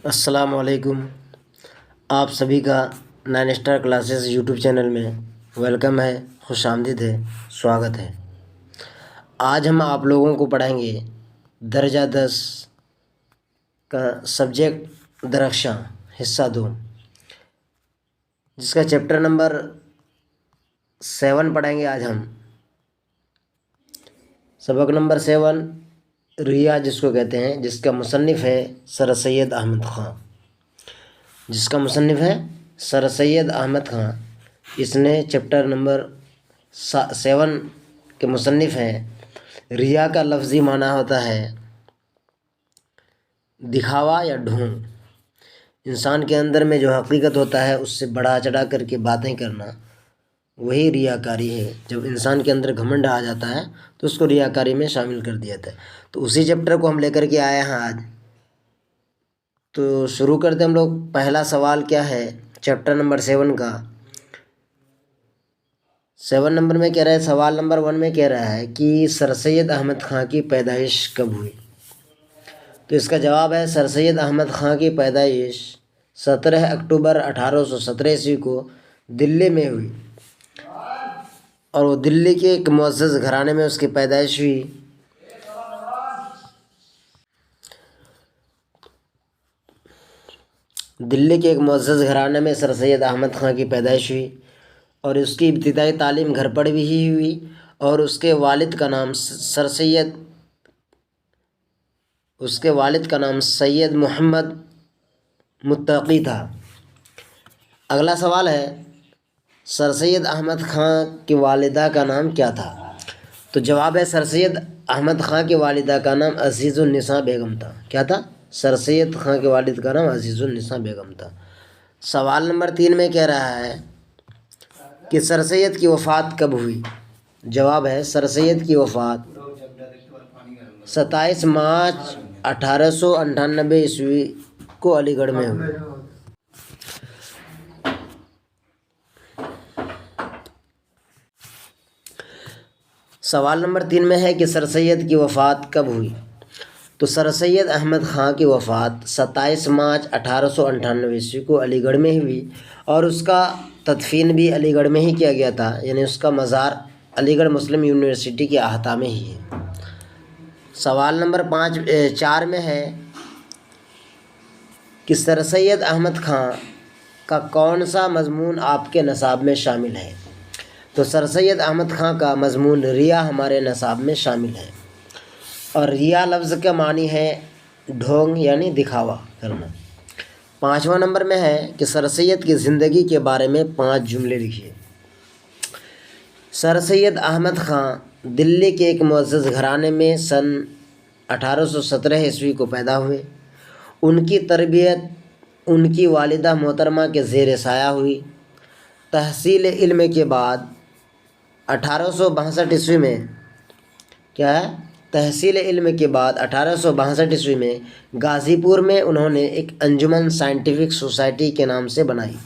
السلام علیکم۔ آپ سبھی کا 9 اسٹار کلاسز یوٹیوب چینل میں ویلکم ہے، خوش آمدید ہے، سواگت ہے۔ آج ہم آپ لوگوں کو پڑھائیں گے درجہ 10 کا سبجیکٹ درخشاں حصہ 2، جس کا چیپٹر نمبر 7 پڑھیں گے۔ آج ہم سبق نمبر 7 ریا جس کو کہتے ہیں، جس کا مصنف ہے سر سید احمد خان۔ اس نے چیپٹر نمبر 7 کے مصنف ہیں۔ ریا کا لفظی معنی ہوتا ہے دکھاوا یا ڈھونگ۔ انسان کے اندر میں جو حقیقت ہوتا ہے اس سے بڑھا چڑھا کر کے باتیں کرنا، وہی ریاکاری ہے۔ جب انسان کے اندر گھمنڈ آ جاتا ہے تو اس کو ریاکاری میں شامل کر دیا جاتا ہے۔ تو اسی چیپٹر کو ہم لے کر کے آئے ہیں آج۔ تو شروع کرتے ہم لوگ۔ پہلا سوال کیا ہے چیپٹر نمبر 7 کا؟ 7 نمبر میں کہہ رہا ہے، سوال نمبر 1 میں کہہ رہا ہے کہ سر سید احمد خان کی پیدائش کب ہوئی؟ تو اس کا جواب ہے سر سید احمد خان کی پیدائش 17 اکتوبر 1817 عیسوی کو دلی میں ہوئی، اور وہ دلی کے ایک معزز گھرانے میں اس کی پیدائش ہوئی۔ دلی کے ایک معزز گھرانے میں سر سید احمد خان کی پیدائش ہوئی، اور اس کی ابتدائی تعلیم گھر پر بھی ہی ہوئی، اور اس کے والد کا نام سید محمد متقی تھا۔ اگلا سوال ہے، سر سید احمد خان کی والدہ کا نام کیا تھا؟ تو جواب ہے سر سید احمد خان کی والدہ کا نام عزیز النساء بیگم تھا۔ کیا تھا؟ سر سید خان کے والد کا نام عزیز النساء بیگم تھا۔ سوال نمبر 3 میں کہہ رہا ہے کہ سر سید کی وفات کب ہوئی؟ جواب ہے سر سید کی وفات 27 مارچ 1898 عیسوی کو علی گڑھ میں ہوئی۔ سوال نمبر 3 میں ہے کہ سر سید کی وفات کب ہوئی؟ تو سر سید احمد خان کی وفات 27 مارچ 1898 عیسوی کو علی گڑھ میں ہوئی، اور اس کا تدفین بھی علی گڑھ میں ہی کیا گیا تھا، یعنی اس کا مزار علی گڑھ مسلم یونیورسٹی کے احاطہ میں ہی ہے۔ سوال نمبر 4 میں ہے کہ سر سید احمد خان کا کون سا مضمون آپ کے نصاب میں شامل ہے؟ تو سر سید احمد خان کا مضمون ریا ہمارے نصاب میں شامل ہے، اور ریا لفظ کا معنی ہے ڈھونگ یعنی دکھاوا کرنا۔ 5واں نمبر میں ہے کہ سر سید کی زندگی کے بارے میں 5 جملے لکھیے۔ سر سید احمد خان دلی کے ایک معزز گھرانے میں سن 1817 عیسوی کو پیدا ہوئے۔ ان کی تربیت ان کی والدہ محترمہ کے زیر سایہ ہوئی۔ تحصیل علم کے بعد 1862 عیسوی میں تحصیل علم کے بعد 1862 عیسوی میں غازی پور میں انہوں نے ایک انجمن سائنٹیفک سوسائٹی کے نام سے بنائی۔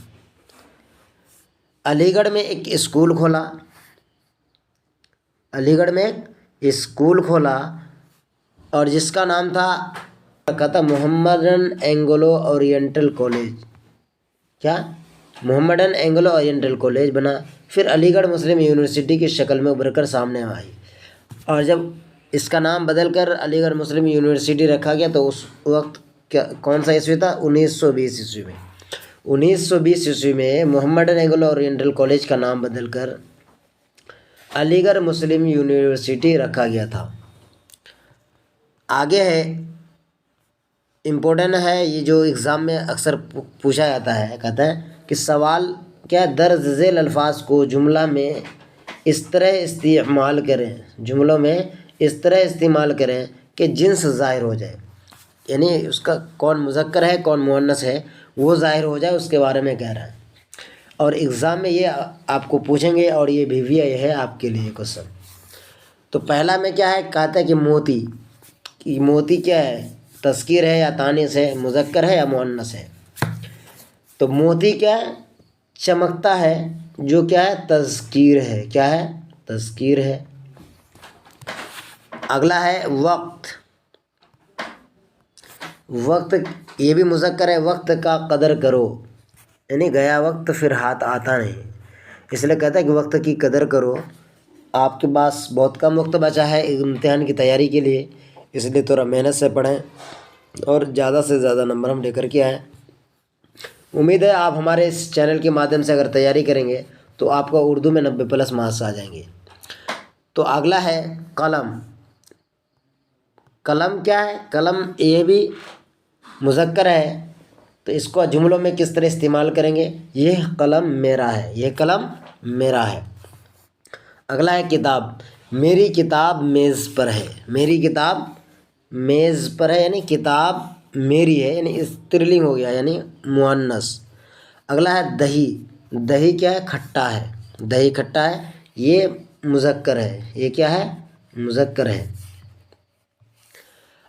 علی گڑھ میں ایک اسکول کھولا اور جس کا نام تھا Mohammedan Anglo oriental college. Mohammedan Anglo oriental college بنا۔ پھر علی گڑھ مسلم یونیورسٹی کی شکل میں ابھر کر سامنے آئی، اور جب اس کا نام بدل کر علی گڑھ مسلم یونیورسٹی رکھا گیا تو اس وقت کون سا عیسوی تھا؟ 1920 عیسوی میں۔ 1920 عیسوی میں محمدن اینگلو اورینٹل کالج کا نام بدل کر علی گڑھ مسلم یونیورسٹی رکھا گیا تھا۔ آگے ہے، امپورٹنٹ ہے، یہ جو ایگزام میں اکثر پوچھا جاتا ہے، کہتا ہے کہ سوال کیا درج ذیل الفاظ کو جملوں میں اس طرح استعمال کریں کہ جنس ظاہر ہو جائے، یعنی اس کا کون مذکر ہے کون مؤنث ہے وہ ظاہر ہو جائے، اس کے بارے میں کہہ رہا ہے۔ اور ایگزام میں یہ آپ کو پوچھیں گے، اور یہ بھی ہے آپ کے لیے کوسچن۔ تو پہلا میں کیا ہے، کہتا ہے کہ موتی کیا ہے، تذکیر ہے یا تانیث ہے، مذکر ہے یا مؤنث ہے؟ تو موتی کیا ہے؟ چمکتا ہے، جو کیا ہے، تذکیر ہے۔ کیا ہے؟ تذکیر ہے۔ اگلا ہے وقت۔ वक्त ये भी मुज़क्कर है, वक्त का कदर करो, यानी गया वक्त फिर हाथ आता नहीं, इसलिए कहता है कि वक्त की कदर करो। आपके पास बहुत कम वक्त बचा है इम्तिहान की तैयारी के लिए, इसलिए थोड़ा मेहनत से पढ़ें और ज़्यादा से ज़्यादा नंबर हम लेकर के आएँ। उम्मीद है आप हमारे इस चैनल के माध्यम से अगर तैयारी करेंगे तो आपका उर्दू में 90+ मार्क्स आ जाएंगे। तो अगला है कलम। कलम क्या है? कलम ये भी मुज़क्कर है, तो इसको जुमलों में किस तरह इस्तेमाल करेंगे? ये कलम मेरा है, ये कलम मेरा है। अगला है किताब। मेरी किताब मेज़ पर है, मेरी किताब मेज़ पर है, यानी किताब मेरी है, यानी स्त्रीलिंग हो गया, यानी मुअन्नस। अगला है दही। दही क्या है? खट्टा है, दही खट्टा है, ये मुज़क्कर है, ये क्या है? मुज़क्कर है।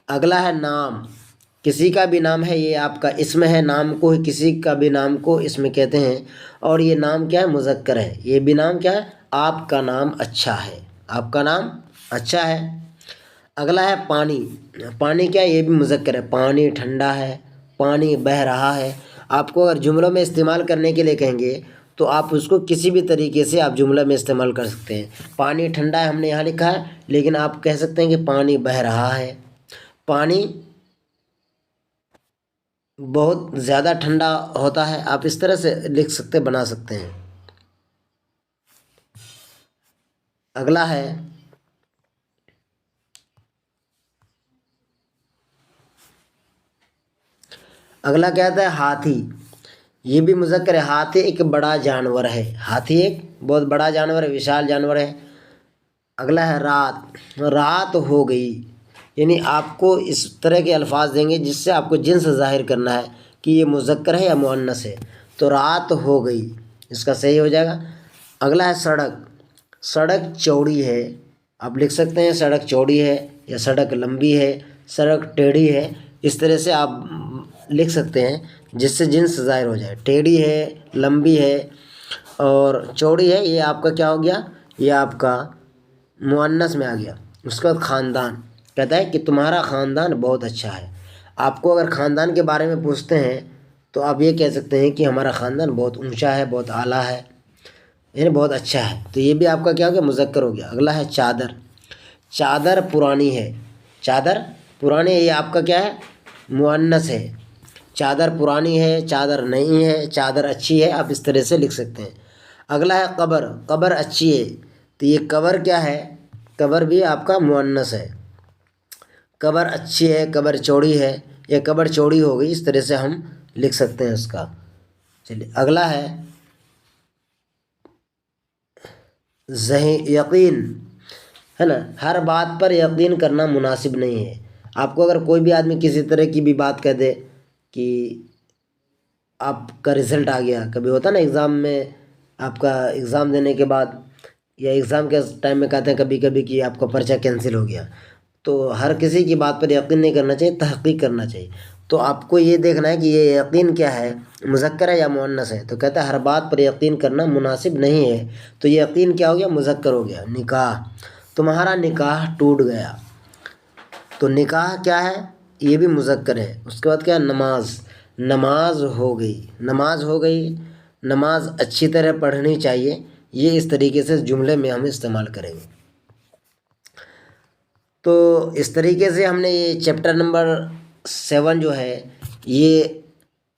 अगला है नाम। किसी का भी नाम है, ये आपका इसम है, नाम को किसी का भी नाम को इसम कहते हैं, और ये नाम क्या है? मुज़क्कर है। ये भी नाम क्या है? आपका नाम अच्छा है, आपका नाम अच्छा है। अगला है पानी। पानी क्या है? ये भी मुज़क्कर है, पानी ठंडा है, पानी बह रहा है। आपको अगर जुमलों में इस्तेमाल करने के लिए कहेंगे तो आप उसको किसी भी तरीके से आप जुमला में इस्तेमाल कर सकते हैं। पानी ठंडा है हमने यहाँ लिखा है, लेकिन आप कह सकते हैं कि पानी बह रहा है, पानी बहुत ज़्यादा ठंडा होता है, आप इस तरह से लिख सकते, बना सकते हैं। अगला है अगला क्या आता है? हाथी। ये भी मुज़क्कर है, हाथी एक बड़ा जानवर है, हाथी एक बहुत बड़ा जानवर है, विशाल जानवर है। अगला है रात। रात हो गई, यानी आपको इस तरह के अल्फाज देंगे जिससे आपको जिन्स ज़ाहिर करना है कि ये मुज़क्कर है या मुअन्नस है। तो रात हो गई, इसका सही हो जाएगा। अगला है सड़क। सड़क चौड़ी है, आप लिख सकते हैं सड़क चौड़ी है, या सड़क लंबी है, सड़क टेढ़ी है, इस तरह से आप लिख सकते हैं जिससे जिन्स ज़ाहिर हो जाए। टेढ़ी है, लंबी है और चौड़ी है, ये आपका क्या हो गया? ये आपका मुअन्नस में आ गया। उसके बाद ख़ानदान। कहता है कि तुम्हारा ख़ानदान बहुत अच्छा है। आपको अगर ख़ानदान के बारे में पूछते हैं तो आप ये कह सकते हैं कि हमारा ख़ानदान बहुत ऊंचा है, बहुत आला है, यानी बहुत अच्छा है। तो ये भी आपका क्या हो गया? मुज़क्कर हो गया। अगला है चादर। चादर पुरानी है, चादर पुरानी है, ये आपका क्या है? मुअन्नस है। चादर पुरानी है, चादर नहीं है, चादर अच्छी है, आप इस तरह से लिख सकते हैं। अगला है कब्र। कब्र अच्छी है, तो ये कब्र क्या है? कब्र भी आपका मुअन्नस है। कब्र अच्छी है, कब्र चौड़ी है, ये कब्र चौड़ी हो गई, इस तरह से हम लिख सकते हैं उसका। चलिए अगला है यकीन, है ना। हर बात पर यकीन करना मुनासिब नहीं है। आपको अगर कोई भी आदमी किसी तरह की भी बात कह दे कि आपका रिज़ल्ट आ गया, कभी होता ना एग्ज़ाम में, आपका एग्ज़ाम देने के बाद या एग्ज़ाम के टाइम में कहते हैं कभी कभी कि आपका पर्चा कैंसिल हो गया, तो हर किसी की बात पर यकीन नहीं करना चाहिए, तहक़ीक़ करना चाहिए। तो आपको ये देखना है कि ये यकीन क्या है, मुज़क्कर है या मुअन्नस है। तो कहता है हर बात पर यकीन करना मुनासिब नहीं है, तो ये यकीन क्या हो गया? मुज़क्कर हो गया। निकाह। तुम्हारा निकाह टूट गया, तो निकाह क्या है? ये भी मुज़क्कर है। उसके बाद क्या है? नमाज। नमाज हो गई, नमाज हो गई, नमाज अच्छी तरह पढ़नी चाहिए, ये इस तरीके से जुमले में हम इस्तेमाल करेंगे। तो इस तरीके से हमने ये चैप्टर नंबर 7 जो है, ये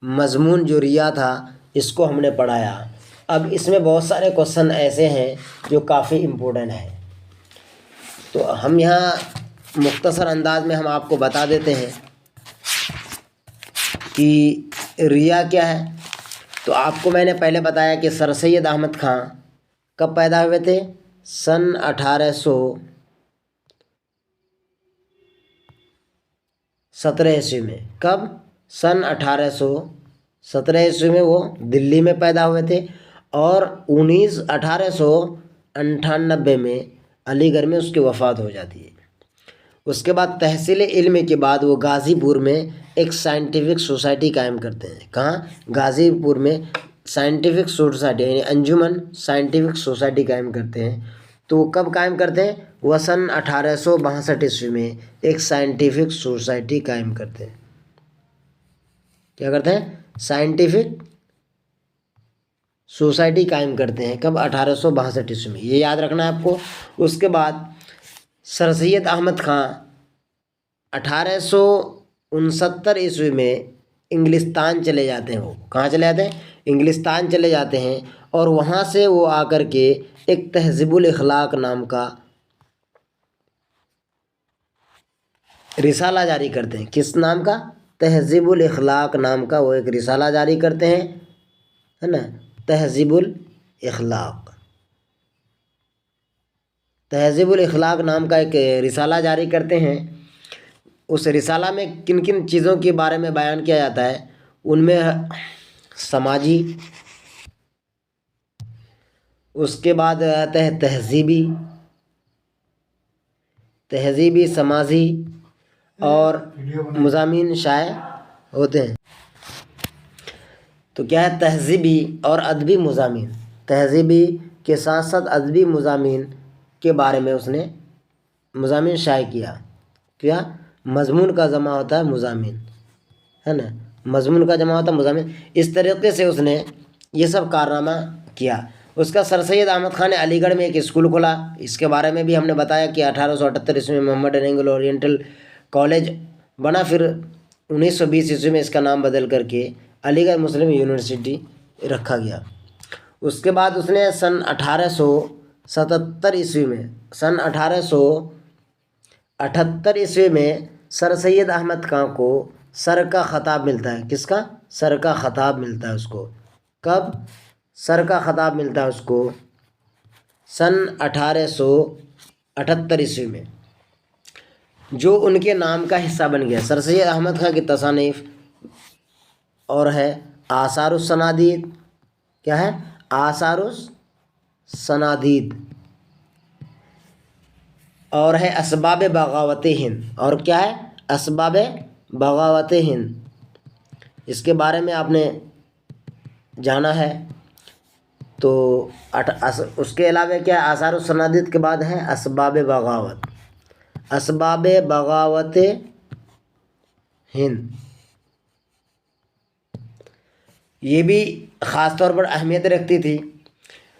मज़मून जो रिया था, इसको हमने पढ़ाया। अब इसमें बहुत सारे क्वेश्चन ऐसे हैं जो काफ़ी इम्पोर्टेंट है, तो हम यहाँ मुख्तसर अंदाज में हम आपको बता देते हैं कि रिया क्या है। तो आपको मैंने पहले बताया कि सर सैयद अहमद ख़ां कब पैदा हुए थे? सन 1817 ईस्वी में। कब? सन 1817 ईस्वी में वो दिल्ली में पैदा हुए थे, और 1898 में अलीगढ़ में उसकी वफ़ात हो जाती है। उसके बाद तहसील इल्म के बाद वो गाज़ीपुर में एक साइंटिफिक सोसाइटी कायम करते हैं। कहाँ? गाज़ीपुर में साइंटिफिक सोसाइटी, यानी अंजुमन साइंटिफिक सोसाइटी कायम करते हैं। तो वो कब कायम करते हैं? वह सन 1862 ईस्वी में एक साइंटिफिक सोसाइटी कायम करते हैं। क्या करते हैं, साइंटिफिक सोसाइटी कायम करते हैं। कब, 1862 ईस्वी में, ये याद रखना है आपको। उसके बाद सर सैयद अहमद खां 1869 ईस्वी में इंग्लिस्तान चले जाते हैं। वो कहाँ चले जाते हैं, इंग्लिस्तान चले जाते हैं, और वहाँ से वो आकर के एक तहज़ीबुल इखलाक नाम का रिसाला जारी करते हैं। किस नाम का, तहज़ीबुल इखलाक नाम का वो एक रिसाला जारी करते हैं, है ना, तहज़ीबुल इखलाक। तहज़ीबुल इखलाक नाम का एक रिसाला जारी करते हैं। उस रिसाला में किन किन चीज़ों के बारे में बयान किया जाता है, उनमें समाजी, उसके बाद आता है तहज़ीबी, समाजी और मज़ामीन शाये होते हैं। तो क्या है, तहज़ीबी और अदबी मज़ामीन, तहज़ीबी के साथ साथ अदबी मज़ामीन के बारे में उसने मज़ामीन शाये किया। मज़मून का जमा होता है मज़ामीन, है ना, मज़मून का जमा होता है मज़ामीन। इस तरीके से उसने ये सब कारनामा किया। उसका सर सैयद अहमद खान ने अलीगढ़ में एक स्कूल खोला। इसके बारे में भी हमने बताया कि 1878 ईस्वी में मोहम्मडन एंग्लो ओरिएंटल कॉलेज बना। फिर 1920 ईस्वी में इसका नाम बदल करके अलीगढ़ मुस्लिम यूनिवर्सिटी रखा गया। उसके बाद उसने सन 1877 ईस्वी में, सन 1878 ईस्वी में सर सैयद अहमद खां को सर का खिताब मिलता है। किसका, सर का खिताब मिलता है उसको। कब, सर का खिताब मिलता है उसको सन 1878 ईस्वी में, जो उनके नाम का हिस्सा बन गया। सर सैयद अहमद खां की तसानीफ और है आसारुस सनादीद, क्या है, आसारुस सनादीद, और है असबाब बगावत हिंद, और क्या है, असबाब बगावत हिंद। इसके बारे में आपने जाना है। तो उसके अलावा क्या है, आसारुस सनादीद के बाद है असबाब बगावत, असबाब बगावत हिंद। ये भी ख़ास तौर पर अहमियत रखती थी।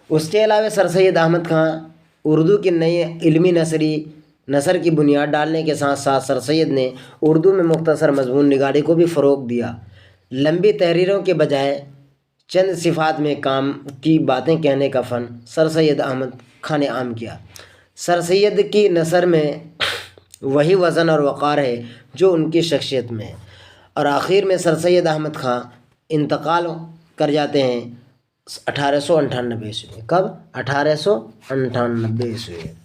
उसके अलावा सर सैयद अहमद खां उर्दू की नई इल्मी नसर की बुनियाद डालने के साथ साथ सर सैयद ने उर्दू में मुख्तसर मज़मून निगारी को भी फ़रोग़ दिया। लंबी तहरीरों के बजाय चंद सिफ़ात में काम की बातें कहने का फ़न सर सैयद अहमद खां ने आम किया। सर सैयद की नसर में वही वज़न और वक़ार है जो उनकी शख्सियत में है। और आखिर में सर सैयद अहमद खां इंतकाल कर जाते हैं 1898 ईस्वी में। कब, 1898 ईस्वी में।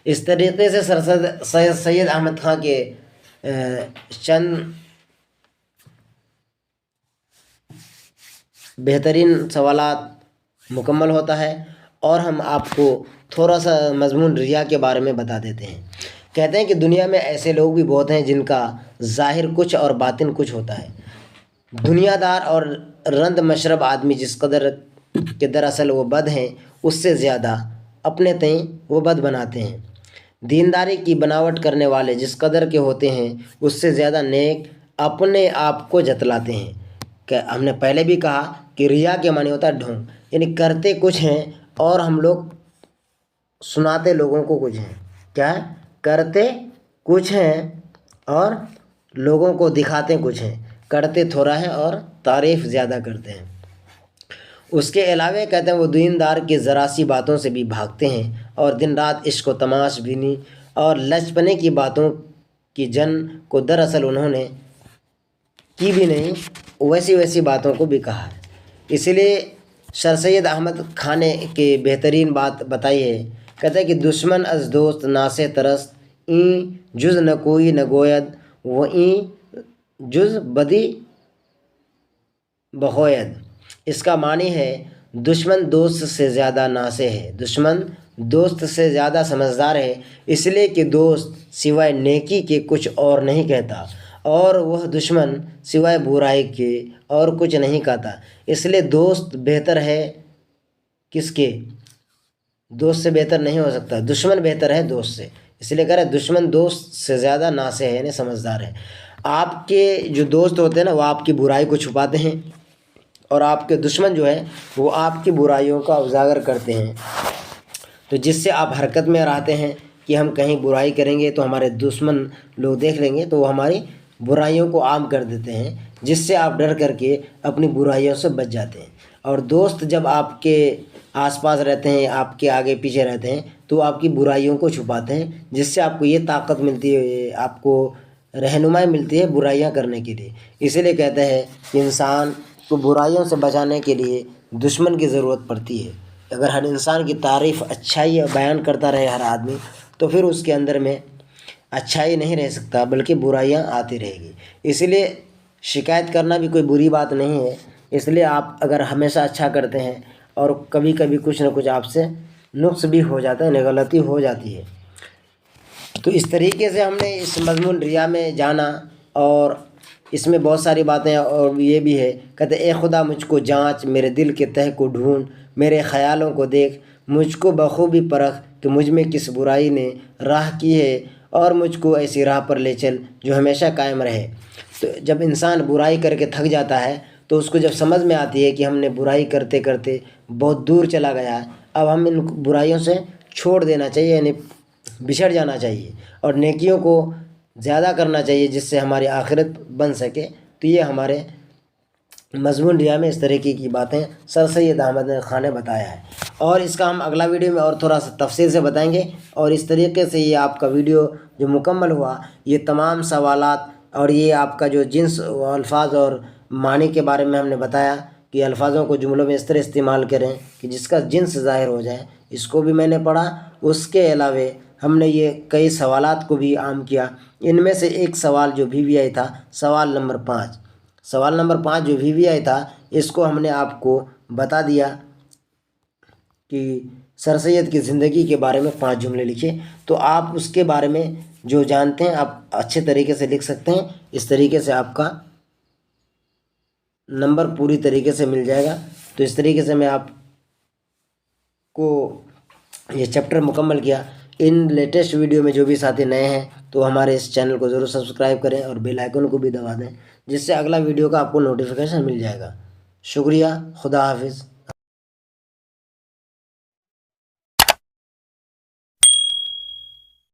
इस तरीके से सर सैयद अहमद खां के चंद बेहतरीन सवालात मुकम्मल होता है। और हम आपको थोड़ा सा मज़मून रिया के बारे में बता देते हैं। कहते हैं कि दुनिया में ऐसे लोग भी बहुत हैं जिनका ज़ाहिर कुछ और बातिन कुछ होता है। दुनियादार और रंद मशरब आदमी जिस कदर के दरअसल वो बद हैं, उससे ज़्यादा अपने तय वो बद बनाते हैं। दीनदारी की बनावट करने वाले जिस कदर के होते हैं, उससे ज़्यादा नेक अपने आप को जतलाते हैं। क्या हमने पहले भी कहा कि रिया के माने होता है ढोंग, यानी करते कुछ हैं और हम लोग सुनाते लोगों को कुछ हैं। क्या है, करते कुछ हैं और लोगों को दिखाते कुछ हैं, करते थोड़ा है और तारीफ़ ज़्यादा करते हैं। उसके अलावा कहते हैं वो दीनदार की ज़रा सी बातों से भी भागते हैं और दिन रात इश्क व तमाशबीनी और लचपने की बातों की जन को दरअसल उन्होंने की भी नहीं, वैसी वैसी बातों को भी कहा है। इसलिए सर सैयद अहमद खान ने के बेहतरीन बात बताई है। कहते हैं कि दुश्मन अज दोस्त नासे तरस ई जुज़ न कोई न गोयद वो ई जुज़ बदी बहोयद। इसका मानी है दुश्मन दोस्त से ज़्यादा नासे है, दुश्मन दोस्त से ज़्यादा समझदार है, इसलिए कि दोस्त सिवाय नेकी के कुछ और नहीं कहता और वह दुश्मन सिवाय बुराई के और कुछ नहीं कहता। इसलिए दोस्त बेहतर है किसके, दोस्त से बेहतर नहीं हो सकता, दुश्मन बेहतर है दोस्त से। इसलिए कह रहे दुश्मन दोस्त से ज़्यादा नासे है, यानी समझदार है। آپ کے جو دوست ہوتے ہیں نا وہ آپ کی برائی کو چھپاتے ہیں، اور آپ کے دشمن جو ہے وہ آپ کی برائیوں کا اجاگر کرتے ہیں۔ تو جس سے آپ حرکت میں رہتے ہیں کہ ہم کہیں برائی کریں گے تو ہمارے دشمن لوگ دیکھ لیں گے تو وہ ہماری برائیوں کو عام کر دیتے ہیں، جس سے آپ ڈر کر کے اپنی برائیوں سے بچ جاتے ہیں۔ اور دوست جب آپ کے آس پاس رہتے ہیں، آپ کے آگے پیچھے رہتے ہیں، تو آپ کی برائیوں کو چھپاتے ہیں، جس سے آپ کو یہ طاقت ملتی ہے، آپ کو رہنمائی ملتی ہے برائیاں کرنے کے لیے۔ اسی لیے کہتے ہیں کہ انسان کو برائیوں سے بچانے کے لیے دشمن کی ضرورت پڑتی ہے۔ اگر ہر انسان کی تعریف اچھائی بیان کرتا رہے ہر آدمی، تو پھر اس کے اندر میں اچھائی نہیں رہ سکتا بلکہ برائیاں آتی رہے گی۔ اسی لیے شکایت کرنا بھی کوئی بری بات نہیں ہے۔ اس لیے آپ اگر ہمیشہ اچھا کرتے ہیں اور کبھی کبھی کچھ نہ کچھ آپ سے نقص بھی ہو جاتا ہے، غلطی ہو جاتی ہے، تو اس طریقے سے ہم نے اس مضمون ریا میں جانا، اور اس میں بہت ساری باتیں اور یہ بھی ہے۔ کہتے اے خدا مجھ کو جانچ، میرے دل کے تہ کو ڈھونڈ، میرے خیالوں کو دیکھ، مجھ کو بخوبی پرکھ کہ مجھ میں کس برائی نے راہ کی ہے، اور مجھ کو ایسی راہ پر لے چل جو ہمیشہ قائم رہے۔ تو جب انسان برائی کر کے تھک جاتا ہے تو اس کو جب سمجھ میں آتی ہے کہ ہم نے برائی کرتے کرتے بہت دور چلا گیا ہے، اب ہم ان برائیوں سے چھوڑ دینا چاہیے، یعنی بچھڑ جانا چاہیے، اور نیکیوں کو زیادہ کرنا چاہیے جس سے ہماری آخرت بن سکے۔ تو یہ ہمارے مضمون ریا میں اس طریقے کی باتیں سر سید احمد خان نے بتایا ہے، اور اس کا ہم اگلا ویڈیو میں اور تھوڑا سا تفصیل سے بتائیں گے۔ اور اس طریقے سے یہ آپ کا ویڈیو جو مکمل ہوا، یہ تمام سوالات اور یہ آپ کا جو جنس و الفاظ اور معنی کے بارے میں ہم نے بتایا کہ الفاظوں کو جملوں میں اس طرح استعمال کریں کہ جس کا جنس ظاہر ہو جائے، اس کو بھی میں نے پڑھا۔ اس کے علاوہ ہم نے یہ کئی سوالات کو بھی عام کیا۔ ان میں سے ایک سوال جو VVI تھا، سوال نمبر 5، سوال نمبر 5 جو VVI تھا، اس کو ہم نے آپ کو بتا دیا کہ سر سید کی زندگی کے بارے میں 5 جملے لکھے۔ تو آپ اس کے بارے میں جو جانتے ہیں آپ اچھے طریقے سے لکھ سکتے ہیں۔ اس طریقے سے آپ کا نمبر پوری طریقے سے مل جائے گا۔ تو اس طریقے سے میں آپ کو یہ چیپٹر مکمل کیا۔ ان لیٹسٹ ویڈیو میں جو بھی ساتھی نئے ہیں تو ہمارے اس چینل کو ضرور سبسکرائب کریں اور بیل آئیکن کو بھی دبا دیں، جس سے اگلا ویڈیو کا آپ کو نوٹیفیکیشن مل جائے گا۔ شکریہ، خدا حافظ۔